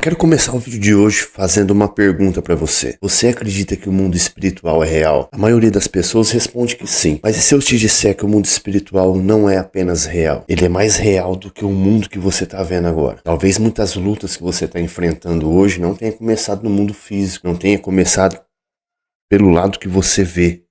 quero começar o vídeo de hoje fazendo uma pergunta para você. Você acredita que o mundo espiritual é real? A maioria das pessoas responde que sim. Mas e se eu te disser que o mundo espiritual não é apenas real? Ele é mais real do que o mundo que você está vendo agora. Talvez muitas lutas que você está enfrentando hoje não tenha começado no mundo físico, não tenha começado pelo lado que você vê,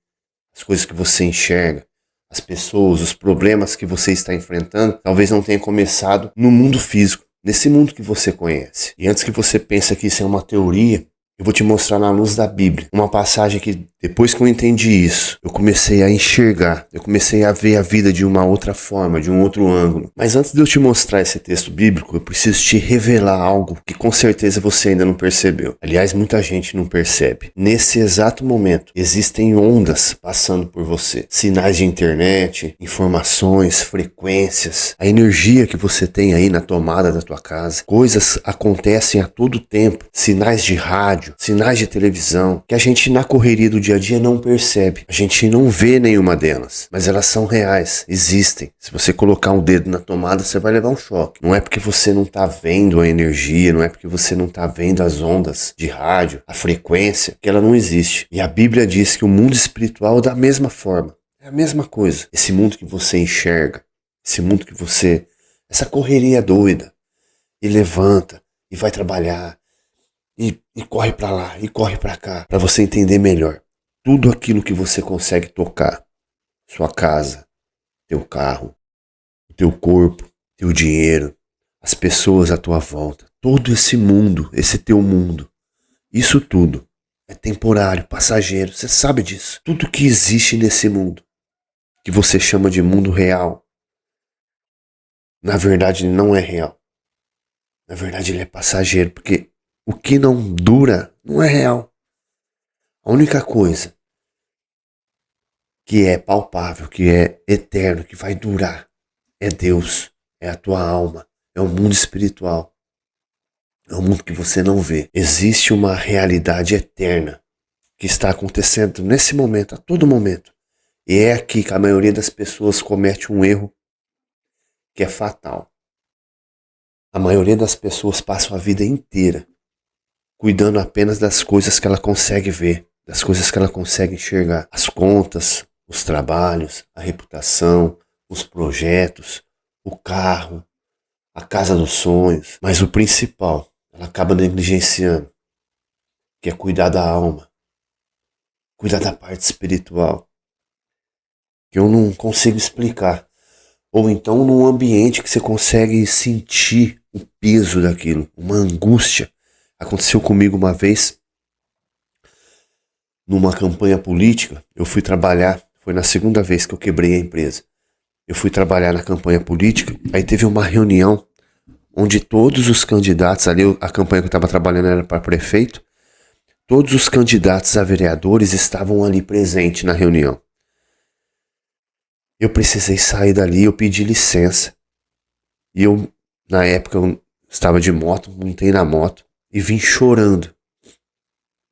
as coisas que você enxerga. As pessoas, os problemas que você está enfrentando, talvez não tenha começado no mundo físico, nesse mundo que você conhece. E antes que você pense que isso é uma teoria, eu vou te mostrar na luz da Bíblia uma passagem que, depois que eu entendi isso, eu comecei a enxergar, eu comecei a ver a vida de uma outra forma, de um outro ângulo. Mas antes de eu te mostrar esse texto bíblico, eu preciso te revelar algo que com certeza você ainda não percebeu. Aliás, muita gente não percebe. Nesse exato momento, existem ondas passando por você. Sinais de internet, informações, frequências, a energia que você tem aí na tomada da tua casa. Coisas acontecem a todo tempo, sinais de rádio, sinais de televisão, que a gente na correria do dia a dia não percebe. A gente não vê nenhuma delas, mas elas são reais, existem. Se você colocar um dedo na tomada, você vai levar um choque. Não é porque você não está vendo a energia, não é porque você não está vendo as ondas de rádio, a frequência, que ela não existe. E a Bíblia diz que o mundo espiritual é da mesma forma. É a mesma coisa. Esse mundo que você enxerga, esse mundo que você... essa correria doida. E levanta, e vai trabalhar, e corre pra lá, e corre pra cá, pra você entender melhor. Tudo aquilo que você consegue tocar, sua casa, teu carro, o teu corpo, teu dinheiro, as pessoas à tua volta, todo esse mundo, esse teu mundo, isso tudo é temporário, passageiro, você sabe disso. Tudo que existe nesse mundo, que você chama de mundo real, na verdade ele não é real. Na verdade ele é passageiro, porque o que não dura não é real. A única coisa que é palpável, que é eterno, que vai durar, é Deus, é a tua alma, é o mundo espiritual. É o mundo que você não vê. Existe uma realidade eterna que está acontecendo nesse momento, a todo momento. E é aqui que a maioria das pessoas comete um erro que é fatal. A maioria das pessoas passa a vida inteira cuidando apenas das coisas que ela consegue ver, das coisas que ela consegue enxergar. As contas, os trabalhos, a reputação, os projetos, o carro, a casa dos sonhos. Mas o principal, ela acaba negligenciando, que é cuidar da alma, cuidar da parte espiritual, que eu não consigo explicar. Ou então num ambiente que você consegue sentir o peso daquilo, uma angústia. Aconteceu comigo uma vez, numa campanha política, eu fui trabalhar, foi na segunda vez que eu quebrei a empresa. Eu fui trabalhar na campanha política, aí teve uma reunião onde todos os candidatos, ali a campanha que eu estava trabalhando era para prefeito, todos os candidatos a vereadores estavam ali presentes na reunião. Eu precisei sair dali, eu pedi licença. E eu, na época, eu estava de moto, montei na moto e vim chorando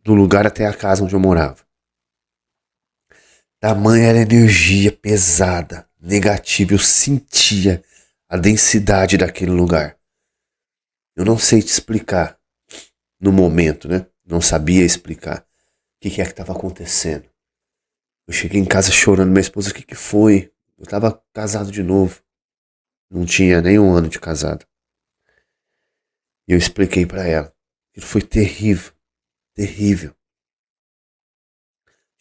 do lugar até a casa onde eu morava. Tamanha era a energia pesada, negativa, eu sentia a densidade daquele lugar. Eu não sei te explicar no momento, né? Não sabia explicar o que é que estava acontecendo. Eu cheguei em casa chorando, minha esposa, o que foi? Eu estava casado de novo. Não tinha nem um ano de casado. E eu expliquei para ela. Aquilo foi terrível. Terrível.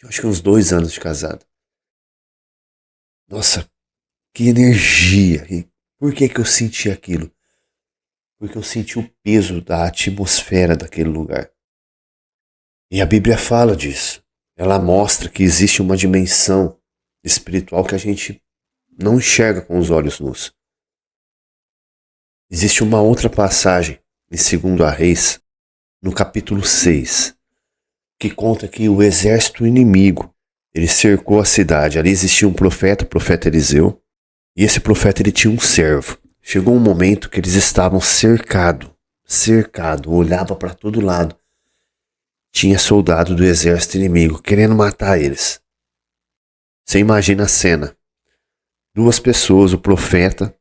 Eu acho que uns 2 anos de casado. Nossa, que energia. E por que eu senti aquilo? Porque eu senti o peso da atmosfera daquele lugar. E a Bíblia fala disso. Ela mostra que existe uma dimensão espiritual que a gente não enxerga com os olhos nus. Existe uma outra passagem em 2 Reis, no capítulo 6, que conta que o exército inimigo, ele cercou a cidade. Ali existia um profeta, o profeta Eliseu, e esse profeta ele tinha um servo. Chegou um momento que eles estavam cercado, olhava para todo lado. Tinha soldado do exército inimigo querendo matar eles. Você imagina a cena. 2 pessoas, o profeta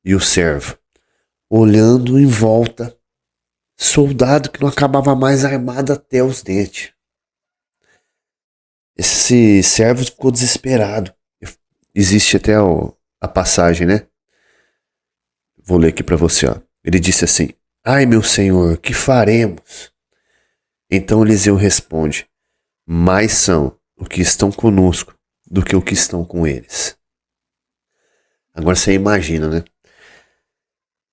e o servo, olhando em volta, Soldado que não acabava mais armado até os dentes. Esse servo ficou desesperado. Existe até a passagem, né? Vou ler aqui para você, ó. Ele disse assim: Ai, meu senhor, que faremos? Então Eliseu responde: Mais são os que estão conosco do que os que estão com eles. Agora você imagina, né?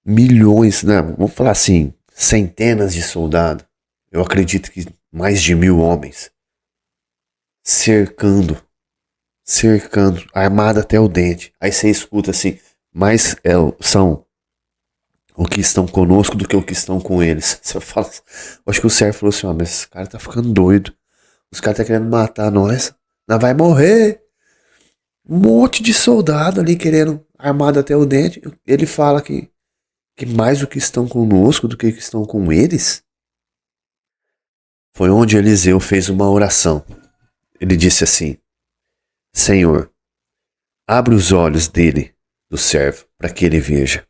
Milhões, né? Vamos falar assim, centenas de soldados. Eu acredito que mais de 1.000 homens cercando, armado até o dente. Aí você escuta assim, mais são o que estão conosco do que o que estão com eles. Você fala, eu acho que o servo falou assim, mas esse cara tá ficando doido. Os caras tá querendo matar nós. Nós vai morrer. Um monte de soldado ali querendo, armado até o dente. Ele fala que mais o que estão conosco do que o que estão com eles. Foi onde Eliseu fez uma oração. Ele disse assim: Senhor, abre os olhos dele, do servo, para que ele veja.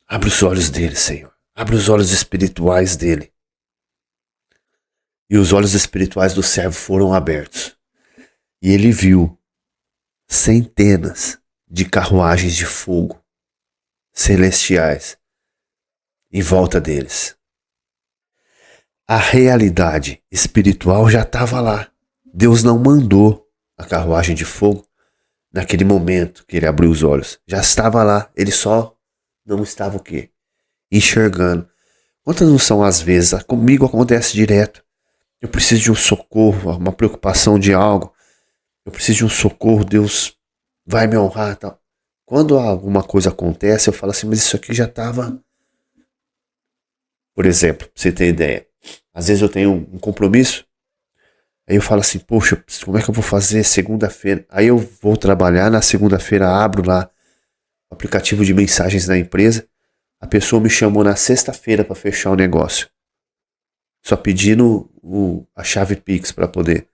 Abre os olhos dele, Senhor. Abre os olhos espirituais dele. E os olhos espirituais do servo foram abertos. E ele viu centenas de carruagens de fogo celestiais em volta deles. A realidade espiritual já estava lá. Deus não mandou a carruagem de fogo naquele momento que ele abriu os olhos. Já estava lá. Ele só não estava o quê? Enxergando. Quantas não são as vezes? Comigo acontece direto. Eu preciso de um socorro, uma preocupação de algo. Eu preciso de um socorro, Deus vai me honrar. Tal. Quando alguma coisa acontece, eu falo assim, mas isso aqui já estava... Por exemplo, pra você ter ideia. Às vezes eu tenho um compromisso, aí eu falo assim, poxa, como é que eu vou fazer segunda-feira? Aí eu vou trabalhar, na segunda-feira abro lá o aplicativo de mensagens da empresa, a pessoa me chamou na sexta-feira para fechar o negócio. Só pedindo a chave Pix para poder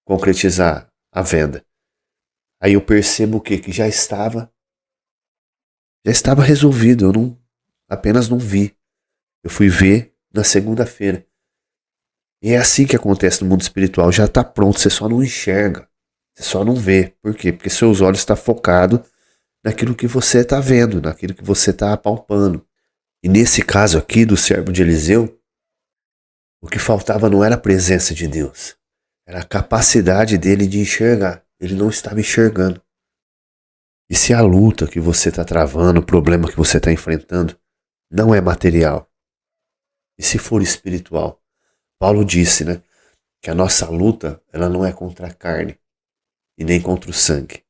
concretizar a venda. Aí eu percebo o quê? Que já estava resolvido, eu apenas não vi. Eu fui ver na segunda-feira. E é assim que acontece no mundo espiritual. Já está pronto, você só não enxerga. Você só não vê. Por quê? Porque seus olhos estão focados naquilo que você está vendo, naquilo que você está apalpando. E nesse caso aqui do servo de Eliseu, o que faltava não era a presença de Deus. Era a capacidade dele de enxergar. Ele não estava enxergando. E se a luta que você está travando, o problema que você está enfrentando, não é material, e se for espiritual? Paulo disse, né, que a nossa luta, ela não é contra a carne e nem contra o sangue,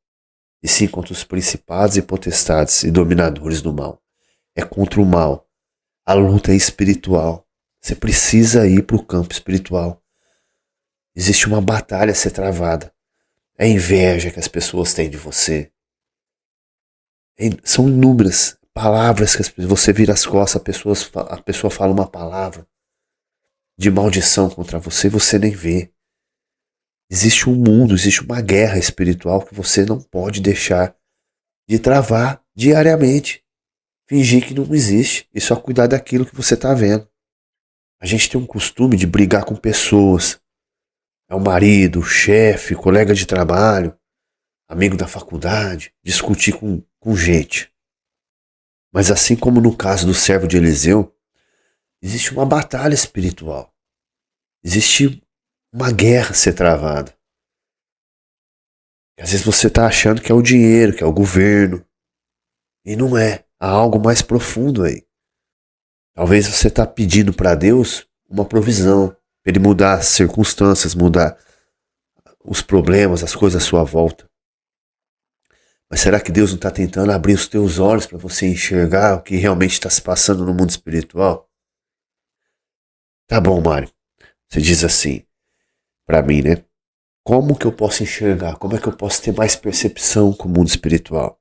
e sim contra os principados e potestades e dominadores do mal. É contra o mal. A luta é espiritual. Você precisa ir para o campo espiritual. Existe uma batalha a ser travada. É a inveja que as pessoas têm de você. São inúmeras palavras que você vira as costas, a pessoa fala uma palavra de maldição contra você, você nem vê. Existe um mundo, existe uma guerra espiritual que você não pode deixar de travar diariamente. Fingir que não existe e só cuidar daquilo que você está vendo. A gente tem um costume de brigar com pessoas. É o marido, o chefe, colega de trabalho, amigo da faculdade, discutir com gente. Mas assim como no caso do servo de Eliseu, existe uma batalha espiritual. Existe uma guerra a ser travada. Às vezes você está achando que é o dinheiro, que é o governo. E não é. Há algo mais profundo aí. Talvez você está pedindo para Deus uma provisão. Para Ele mudar as circunstâncias, mudar os problemas, as coisas à sua volta. Mas será que Deus não está tentando abrir os teus olhos para você enxergar o que realmente está se passando no mundo espiritual? Tá bom, Mário. Você diz assim para mim, né? Como que eu posso enxergar? Como é que eu posso ter mais percepção com o mundo espiritual?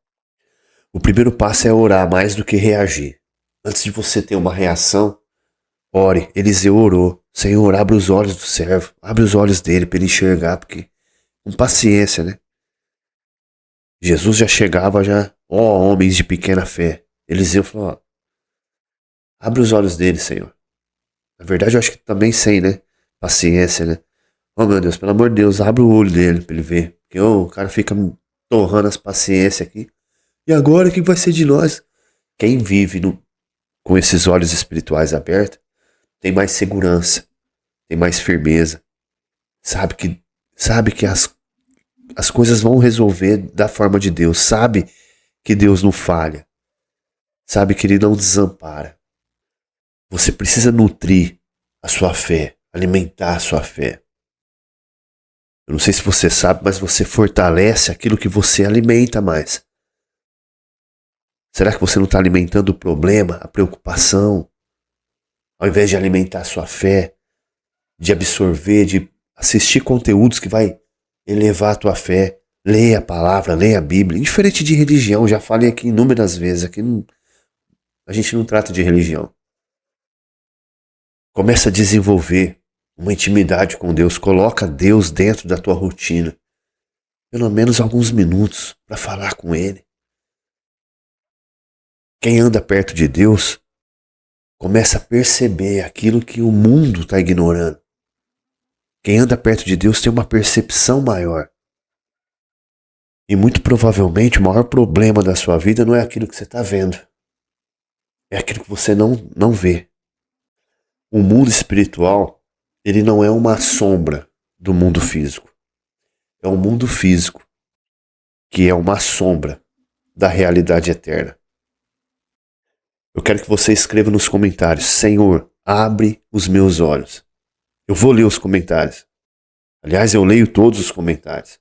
O primeiro passo é orar mais do que reagir. Antes de você ter uma reação, ore. Eliseu orou. Senhor, abre os olhos do servo. Abre os olhos dele para ele enxergar, porque com paciência, né? Jesus já chegava ó homens de pequena fé. Eliseu falou, ó, abre os olhos dele, Senhor. Na verdade, eu acho que também sem, né? Paciência, né? Oh, meu Deus, pelo amor de Deus, abre o olho dele pra ele ver. Porque o cara fica torrando as paciências aqui. E agora, o que vai ser de nós? Quem vive com esses olhos espirituais abertos tem mais segurança, tem mais firmeza. Sabe que as coisas vão resolver da forma de Deus. Sabe que Deus não falha. Sabe que Ele não desampara. Você precisa nutrir a sua fé, alimentar a sua fé. Eu não sei se você sabe, mas você fortalece aquilo que você alimenta mais. Será que você não está alimentando o problema, a preocupação, ao invés de alimentar a sua fé, de absorver, de assistir conteúdos que vai elevar a tua fé? Leia a palavra, leia a Bíblia. Indiferente de religião, já falei aqui inúmeras vezes. Aqui a gente não trata de religião. Começa a desenvolver uma intimidade com Deus. Coloca Deus dentro da tua rotina. Pelo menos alguns minutos para falar com Ele. Quem anda perto de Deus começa a perceber aquilo que o mundo está ignorando. Quem anda perto de Deus tem uma percepção maior. E muito provavelmente o maior problema da sua vida não é aquilo que você está vendo. É aquilo que você não vê. O mundo espiritual, ele não é uma sombra do mundo físico. É um mundo físico que é uma sombra da realidade eterna. Eu quero que você escreva nos comentários: Senhor, abre os meus olhos. Eu vou ler os comentários. Aliás, eu leio todos os comentários.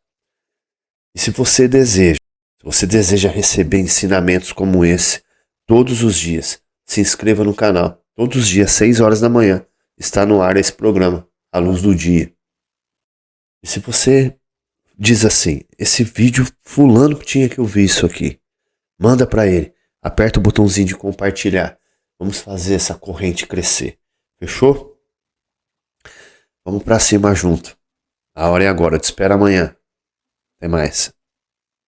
E se você deseja receber ensinamentos como esse todos os dias, se inscreva no canal. Todos os dias, 6 horas da manhã, está no ar esse programa, A Luz do Dia. E se você diz assim: esse vídeo, fulano tinha que ouvir isso aqui, manda para ele. Aperta o botãozinho de compartilhar. Vamos fazer essa corrente crescer. Fechou? Vamos para cima junto. A hora é agora. Te espero amanhã. Até mais.